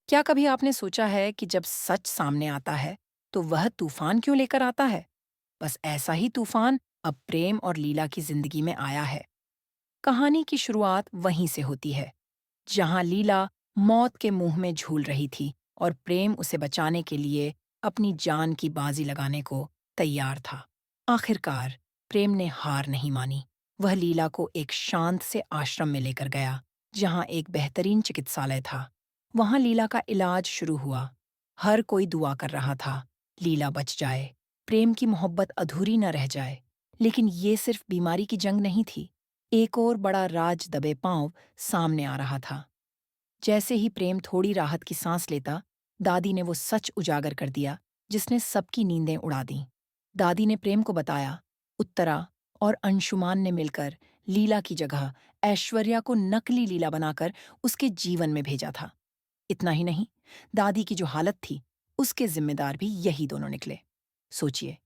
क्या कभी आपने सोचा है कि जब सच सामने आता है, तो वह तूफान क्यों लेकर आता है? बस ऐसा ही तूफान अब प्रेम और लीला की जिंदगी में आया है। कहानी की शुरुआत वहीं से होती है, जहां लीला मौत के मुंह में झूल रही थी और प्रेम उसे बचाने के लिए अपनी जान की बाजी लगाने को तैयार था। आखिरकार प्रेम ने हार नहीं मानी। वह लीला को एक शांत से आश्रम में लेकर गया, जहां एक बेहतरीन चिकित्सालय था। वहां लीला का इलाज शुरू हुआ। हर कोई दुआ कर रहा था, लीला बच जाए, प्रेम की मोहब्बत अधूरी न रह जाए। लेकिन ये सिर्फ बीमारी की जंग नहीं थी। एक और बड़ा राज दबे पांव सामने आ रहा था। जैसे ही प्रेम थोड़ी राहत की सांस लेता, दादी ने वो सच उजागर कर दिया जिसने सबकी नींदें उड़ा दीं। दादी ने प्रेम को बताया, उत्तरा और अंशुमान ने मिलकर लीला की जगह ऐश्वर्या को नकली लीला बनाकर उसके जीवन में भेजा था। इतना ही नहीं, दादी की जो हालत थी, उसके जिम्मेदार भी यही दोनों निकले। सोचिए,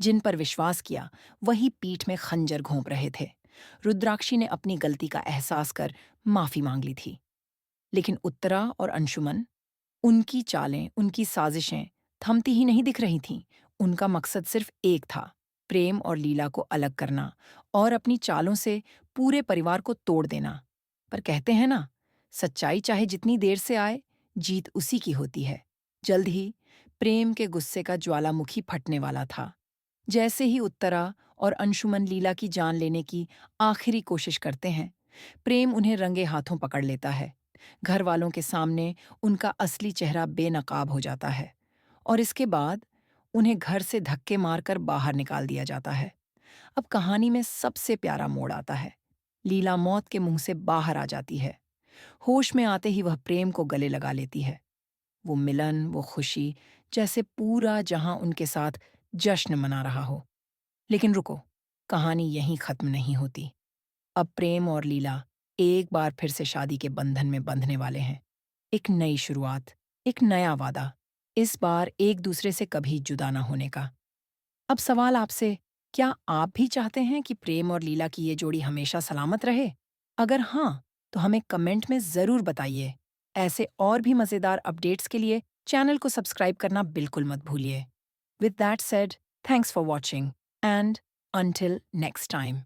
जिन पर विश्वास किया वही पीठ में खंजर घोंप रहे थे। रुद्राक्षी ने अपनी गलती का एहसास कर माफी मांग ली थी, लेकिन उत्तरा और अंशुमन, उनकी चालें, उनकी साजिशें थमती ही नहीं दिख रही थीं। उनका मकसद सिर्फ एक था, प्रेम और लीला को अलग करना और अपनी चालों से पूरे परिवार को तोड़ देना। पर कहते हैं ना, सच्चाई चाहे जितनी देर से आए, जीत उसी की होती है। जल्द ही प्रेम के गुस्से का ज्वालामुखी फटने वाला था। जैसे ही उत्तरा और अंशुमन लीला की जान लेने की आखिरी कोशिश करते हैं, प्रेम उन्हें रंगे हाथों पकड़ लेता है। घर वालों के सामने उनका असली चेहरा बेनकाब हो जाता है और इसके बाद उन्हें घर से धक्के मारकर बाहर निकाल दिया जाता है। अब कहानी में सबसे प्यारा मोड़ आता है। लीला मौत के मुंह से बाहर आ जाती है। होश में आते ही वह प्रेम को गले लगा लेती है। वो मिलन, वो खुशी, जैसे पूरा जहां उनके साथ जश्न मना रहा हो। लेकिन रुको, कहानी यहीं खत्म नहीं होती। अब प्रेम और लीला एक बार फिर से शादी के बंधन में बंधने वाले हैं। एक नई शुरुआत, एक नया वादा, इस बार एक दूसरे से कभी जुदा ना होने का। अब सवाल आपसे, क्या आप भी चाहते हैं कि प्रेम और लीला की ये जोड़ी हमेशा सलामत रहे? अगर हाँ, तो हमें कमेंट में ज़रूर बताइए। ऐसे और भी मज़ेदार अपडेट्स के लिए चैनल को सब्सक्राइब करना बिल्कुल मत भूलिए। With that said, thanks for watching and until next time.